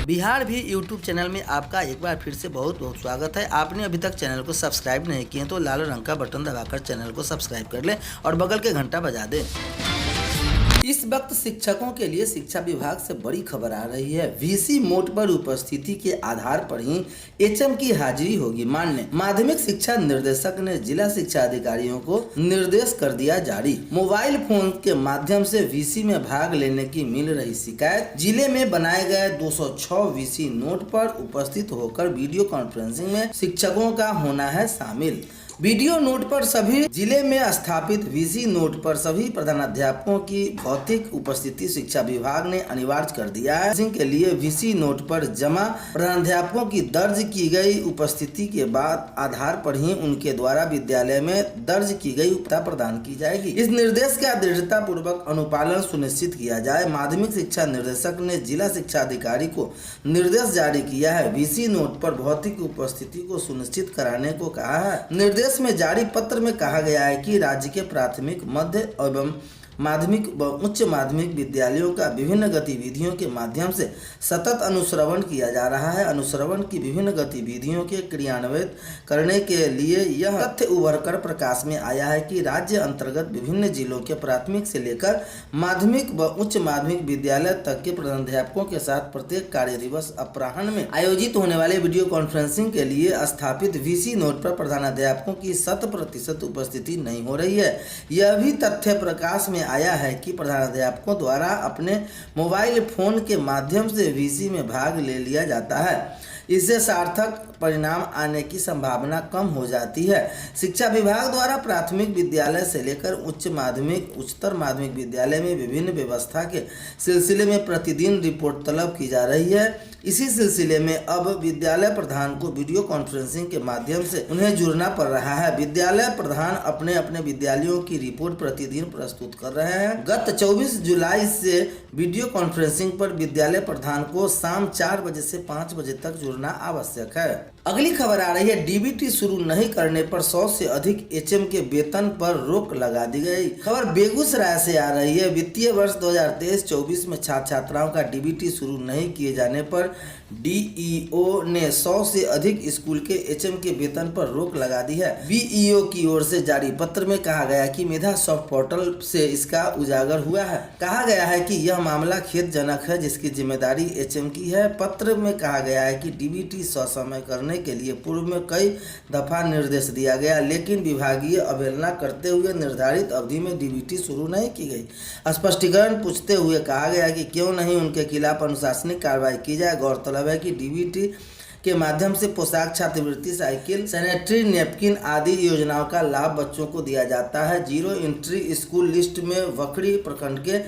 बिहार भी YouTube channel में आपका एक बार फिर से बहुत बहुत स्वागत है। आपने अभी तक चैनल को सब्सक्राइब नहीं किए तो लाल रंग का बटन दबाकर चैनल को सब्सक्राइब कर लें और बगल के घंटा बजा दें। इस वक्त शिक्षकों के लिए शिक्षा विभाग से बड़ी खबर आ रही है। वीसी मोड पर उपस्थिति के आधार पर ही एचएम की हाजिरी होगी। माध्यमिक शिक्षा निर्देशक ने जिला शिक्षा अधिकारियों को निर्देश कर दिया जारी। मोबाइल फोन के माध्यम से वीसी में भाग लेने की मिल रही शिकायत। जिले में बनाए गए 206 वीसी नोट पर उपस्थित होकर वीडियो कॉन्फ्रेंसिंग में शिक्षकों का होना है शामिल। वीडियो नोट पर सभी जिले में स्थापित वीसी नोट पर सभी प्रधानाध्यापकों की भौतिक उपस्थिति शिक्षा विभाग ने अनिवार्य कर दिया है। इसके लिए वीसी नोट पर जमा प्रधानाध्यापकों की दर्ज की गई उपस्थिति के बाद आधार पर ही उनके द्वारा विद्यालय में दर्ज की गई उपता प्रदान की जाएगी। इस निर्देश का दृढ़ता पूर्वक अनुपालन सुनिश्चित किया जाए। माध्यमिक शिक्षा निर्देशक ने जिला शिक्षा अधिकारी को निर्देश जारी किया है। वीसी नोट पर भौतिक उपस्थिति को सुनिश्चित कराने को कहा है। निर्देश में जारी पत्र में कहा गया है कि राज्य के प्राथमिक, मध्य एवं माध्यमिक व उच्च माध्यमिक विद्यालयों का विभिन्न गतिविधियों के माध्यम से सतत अनुश्रवण किया जा रहा है। अनुश्रवण की विभिन्न गतिविधियों के क्रियान्वित करने के लिए यह तथ्य उभरकर प्रकाश में आया है कि राज्य अंतर्गत विभिन्न जिलों के प्राथमिक से लेकर माध्यमिक व उच्च माध्यमिक विद्यालय तक के प्रधानाध्यापकों के साथ प्रत्येक कार्य दिवस अपराह्न में आयोजित होने वाले वीडियो कॉन्फ्रेंसिंग के लिए स्थापित वीसी नोट पर प्रधानाध्यापकों की 100% उपस्थिति नहीं हो रही है। यह भी तथ्य प्रकाश में आया है कि प्रधानाध्यापकों द्वारा अपने मोबाइल फोन के माध्यम से वीसी में भाग ले लिया जाता है। इससे सार्थक परिणाम आने की संभावना कम हो जाती है। शिक्षा विभाग द्वारा प्राथमिक विद्यालय से लेकर उच्च माध्यमिक, उच्चतर माध्यमिक विद्यालय में विभिन्न व्यवस्था के सिलसिले में प्रतिदिन रिपोर्ट तलब की जा रही है। इसी सिलसिले में अब विद्यालय प्रधान को वीडियो कॉन्फ्रेंसिंग के माध्यम से उन्हें जुड़ना पड़ रहा है। विद्यालय प्रधान अपने अपने विद्यालयों की रिपोर्ट प्रतिदिन प्रस्तुत कर रहे हैं। गत 24 जुलाई से वीडियो कॉन्फ्रेंसिंग पर विद्यालय प्रधान को शाम 4 बजे से 5 बजे तक जुड़ना आवश्यक है। अगली खबर आ रही है, डीबीटी शुरू नहीं करने पर 100 से अधिक एचएम के वेतन पर रोक लगा दी गई। खबर बेगूसराय से आ रही है। वित्तीय वर्ष 2023-24 में छात्र छात्राओं का डीबीटी शुरू नहीं किए जाने पर डीईओ ने 100 से अधिक स्कूल के एचएम के वेतन पर रोक लगा दी है। बीईओ की ओर से जारी पत्र में कहा गया कि मेधा सॉफ्ट पोर्टल से इसका उजागर हुआ है। कहा गया है कि यह मामला खेदजनक है जिसकी जिम्मेदारी एचएम की है। पत्र में कहा गया है कि डीबीटी ससमय करने के लिए पूर्व में कई दफा निर्देश दिया गया, लेकिन विभागीय अवहेलना करते हुए निर्धारित अवधि में डीबीटी शुरू नहीं की गई। स्पष्टीकरण पूछते हुए कहा गया कि क्यों नहीं उनके खिलाफ अनुशासनिक कार्रवाई की जाए। गौरतलब है कि डीबीटी के माध्यम से पोशाक, छात्रवृत्ति, साइकिल, सैनिटरी नैपकिन आदि योजनाओं का लाभ बच्चों को दिया जाता है। जीरो एंट्री स्कूल लिस्ट में वखड़ी प्रखंड के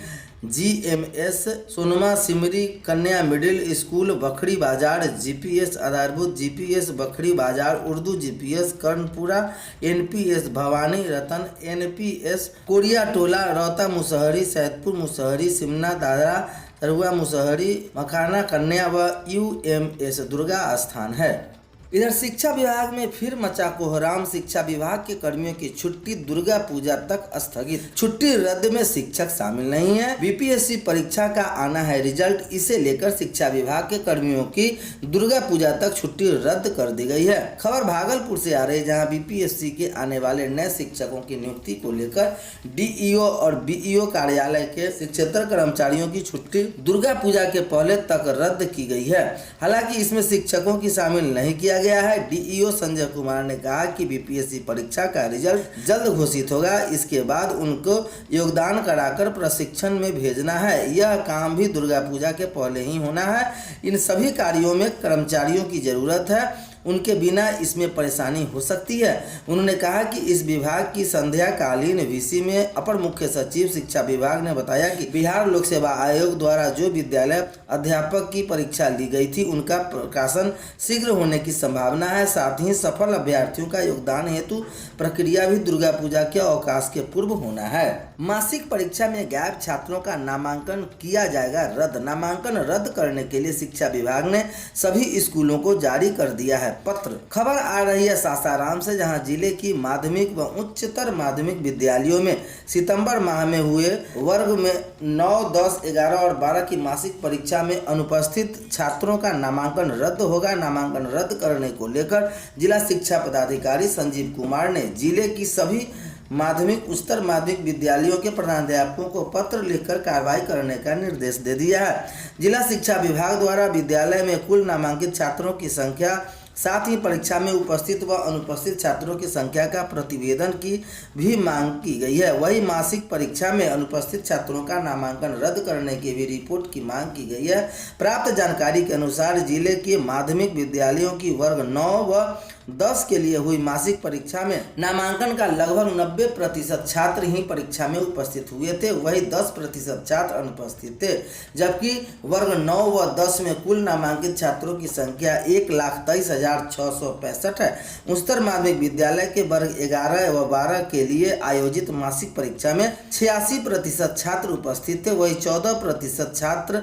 जीएमएस सोनमा सिमरी कन्या मिडिल स्कूल बखड़ी बाजार, जीपीएस आधारभूत, जीपीएस बखड़ी बाजार उर्दू, जीपीएस कर्णपुरा, एनपीएस भवानी रतन, एनपीएस कोरिया टोला, रौता मुसहरी, सैदपुर मुसहरी, सिमना दादरा, तरुआ मुसहरी, मखाना कन्या व यूएमएस दुर्गा स्थान है। इधर शिक्षा विभाग में फिर मचा कोहराम। शिक्षा विभाग के कर्मियों की छुट्टी दुर्गा पूजा तक स्थगित। छुट्टी रद्द में शिक्षक शामिल नहीं है। बीपीएससी परीक्षा का आना है रिजल्ट, इसे लेकर शिक्षा विभाग के कर्मियों की दुर्गा पूजा तक छुट्टी रद्द कर दी गई है। खबर भागलपुर से आ रही है, जहां बीपीएससी के आने वाले नए शिक्षकों की नियुक्ति को लेकर डीईओ और बीईओ कार्यालय के शिक्षेत्र कर्मचारियों की छुट्टी दुर्गा पूजा के पहले तक रद्द की गई है। हालांकि इसमें शिक्षकों की शामिल नहीं किया गया है। डीईओ संजय कुमार ने कहा कि बीपीएससी परीक्षा का रिजल्ट जल्द घोषित होगा, इसके बाद उनको योगदान कराकर प्रशिक्षण में भेजना है। यह काम भी दुर्गा पूजा के पहले ही होना है। इन सभी कार्यों में कर्मचारियों की जरूरत है, उनके बिना इसमें परेशानी हो सकती है। उन्होंने कहा कि इस विभाग की संध्याकालीन वीसी में अपर मुख्य सचिव शिक्षा विभाग ने बताया कि बिहार लोक सेवा आयोग द्वारा जो विद्यालय अध्यापक की परीक्षा ली गई थी उनका प्रकाशन शीघ्र होने की संभावना है। साथ ही सफल अभ्यर्थियों का योगदान हेतु प्रक्रिया भी दुर्गा पूजा के अवकाश के पूर्व होना है। मासिक परीक्षा में गायब छात्रों का नामांकन किया जाएगा रद्द। नामांकन रद्द करने के लिए शिक्षा विभाग ने सभी स्कूलों को जारी कर दिया है पत्र। खबर आ रही है सासाराम से, जहां जिले की माध्यमिक व उच्चतर माध्यमिक विद्यालयों में सितंबर माह में हुए वर्ग में 9, 10, 11 और 12 की मासिक परीक्षा में अनुपस्थित छात्रों का नामांकन रद्द होगा। नामांकन रद्द करने को लेकर जिला शिक्षा पदाधिकारी संजीव कुमार ने जिले की सभी माध्यमिक उच्चतर माध्यमिक विद्यालयों के प्रधानाध्यापकों को पत्र लिखकर कार्रवाई करने का निर्देश दे दिया है। जिला शिक्षा विभाग द्वारा विद्यालय में कुल नामांकित छात्रों की संख्या, साथ ही परीक्षा में उपस्थित व अनुपस्थित छात्रों की संख्या का प्रतिवेदन की भी मांग की गई है। वही मासिक परीक्षा में अनुपस्थित छात्रों का नामांकन रद्द करने की भी रिपोर्ट की मांग की गई है। प्राप्त जानकारी के अनुसार जिले के माध्यमिक विद्यालयों की वर्ग 9 व 10 के लिए हुई मासिक परीक्षा में नामांकन का लगभग 90% छात्र ही परीक्षा में उपस्थित हुए थे, वही 10% छात्र अनुपस्थित थे। जबकि वर्ग 9 व 10 में कुल नामांकित छात्रों की संख्या 1,23,665 है। उच्चतर माध्यमिक विद्यालय के वर्ग 11 व 12 के लिए आयोजित मासिक परीक्षा में 86% छात्र उपस्थित थे, वही 14% छात्र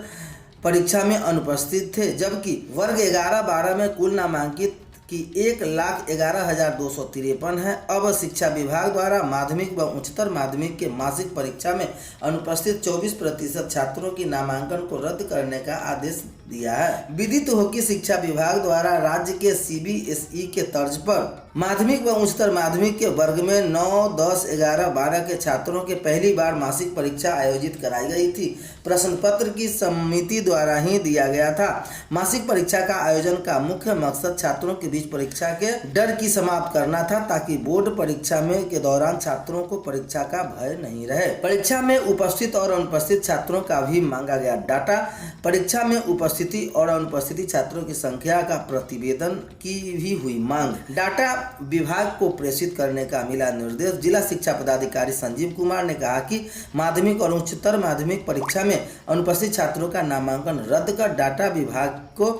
परीक्षा में अनुपस्थित थे। जबकि वर्ग 11-12 में कुल नामांकित कि 1,11,253 है। अब शिक्षा विभाग द्वारा माध्यमिक व उच्चतर माध्यमिक के मासिक परीक्षा में अनुपस्थित 24% छात्रों की नामांकन को रद्द करने का आदेश दिया है। विदित हो कि शिक्षा विभाग द्वारा राज्य के CBSE के तर्ज पर माध्यमिक व उच्चतर माध्यमिक के वर्ग में 9, 10, 11, 12 के छात्रों के पहली बार मासिक परीक्षा आयोजित कराई गई थी। प्रश्न पत्र की समिति द्वारा ही दिया गया था। मासिक परीक्षा का आयोजन का मुख्य मकसद छात्रों के बीच परीक्षा के डर की समाप्त करना था, ताकि बोर्ड परीक्षा में के दौरान छात्रों को परीक्षा का भय नहीं रहे। परीक्षा में उपस्थित और अनुपस्थित छात्रों का भी मांगा गया डाटा। परीक्षा में उपस्थिति और अनुपस्थिति छात्रों की संख्या का प्रतिवेदन की भी हुई मांग। डाटा विभाग को प्रेषित करने का मिला निर्देश। जिला शिक्षा पदाधिकारी संजीव कुमार ने कहा कि माध्यमिक और उच्चतर माध्यमिक परीक्षा में अनुपस्थित छात्रों का नामांकन रद्द कर डाटा विभाग को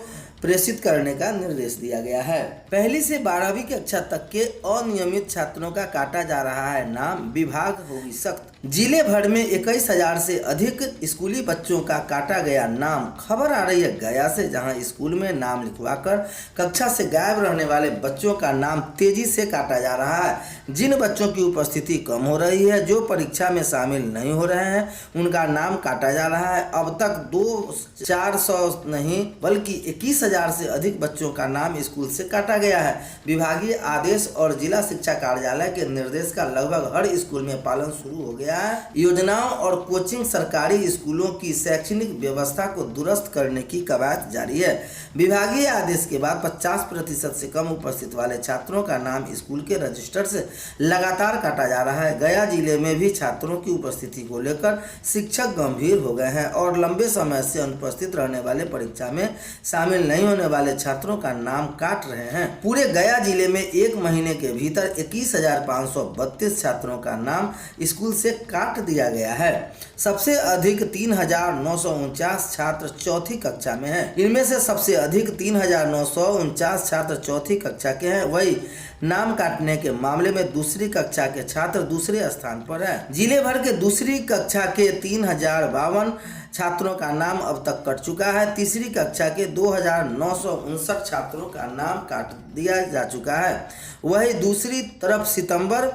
प्रेषित करने का निर्देश दिया गया है। पहली से 12वीं कक्षा तक के अनियमित छात्रों का काटा जा रहा है नाम, विभाग होगी सख्त। जिले भर में 21,000 से अधिक स्कूली बच्चों का काटा गया नाम। खबर आ रही है गया से, जहां स्कूल में नाम लिखवाकर कक्षा से गायब रहने वाले बच्चों का नाम तेजी से काटा जा रहा है। जिन बच्चों की उपस्थिति कम हो रही है, जो परीक्षा में शामिल नहीं हो रहे हैं, उनका नाम काटा जा रहा है। अब तक 200-400 नहीं बल्कि 21,000 से अधिक बच्चों का नाम स्कूल से काटा गया है। विभागीय आदेश और जिला शिक्षा कार्यालय के निर्देश का लगभग हर स्कूल में पालन शुरू हो गया है। योजनाओं और कोचिंग सरकारी स्कूलों की शैक्षणिक व्यवस्था को दुरुस्त करने की कवायद जारी है। विभागीय आदेश के बाद 50% से कम उपस्थित वाले छात्रों का नाम स्कूल के रजिस्टर से लगातार काटा जा रहा है। गया जिले में भी छात्रों की उपस्थिति को लेकर शिक्षक गंभीर हो गए हैं और लंबे समय से अनुपस्थित रहने वाले परीक्षा में शामिल नहीं होने वाले छात्रों का नाम काट रहे हैं। पूरे गया जिले में एक महीने के भीतर 21,532 छात्रों का नाम स्कूल से काट दिया गया है। सबसे अधिक 3,949 छात्र चौथी कक्षा में हैं। इनमें से सबसे अधिक 3,949 छात्र चौथी कक्षा के हैं। वही नाम काटने के मामले में दूसरी कक्षा के छात्र दूसरे स्थान पर है। जिले भर के दूसरी कक्षा के 3,052 छात्रों का नाम अब तक कट चुका है। तीसरी कक्षा के 2,959 छात्रों का नाम काट दिया जा चुका है। वही दूसरी तरफ सितंबर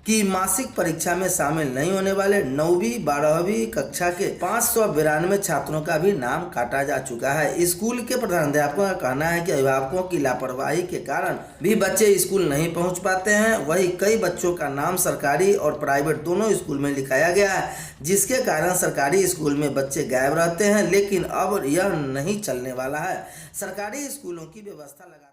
की मासिक परीक्षा में शामिल नहीं होने वाले 9वीं 12वीं कक्षा के 592 छात्रों का भी नाम काटा जा चुका है। स्कूल के प्रधानाध्यापकों का कहना है कि अभिभावकों की लापरवाही के कारण भी बच्चे स्कूल नहीं पहुंच पाते हैं। वही कई बच्चों का नाम सरकारी और प्राइवेट दोनों स्कूल में लिखाया गया है, जिसके कारण सरकारी स्कूल में बच्चे गायब रहते हैं। लेकिन अब यह नहीं चलने वाला है। सरकारी स्कूलों की व्यवस्था लगातार